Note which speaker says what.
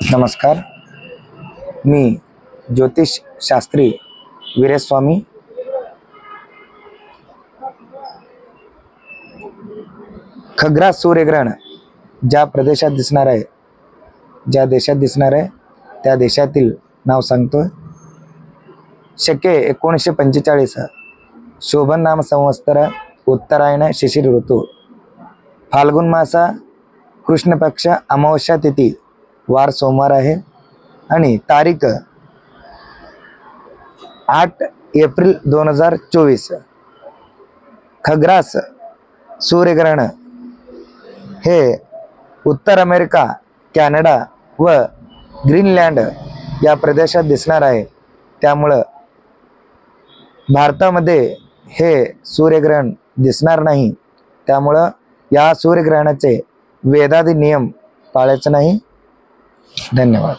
Speaker 1: नमस्कार, मी ज्योतिष शास्त्री वीरेस्वामी. खग्रास सूर्यग्रहण ज्या प्रदेशात दिसणार आहे, ज्या देशात दिसणार आहे त्या देशातील नाव सांगतो. शके 1945, शोभन नाम संवत्सर, उत्तरायण शिशिर ऋतू, फाल्गुन मासा, कृष्ण पक्ष, अमावस्या तिथी, वार सोमवार आहे आणि तारीख 8 एप्रिल 2024. खग्रास सूर्यग्रहण हे उत्तर अमेरिका, कॅनडा व ग्रीनलँड या प्रदेशात दिसणार आहे. त्यामुळं भारतामध्ये हे सूर्यग्रहण दिसणार नाही. त्यामुळं या सूर्यग्रहणाचे वेदादी नियम पाळायचे नाही. धन्यवाद.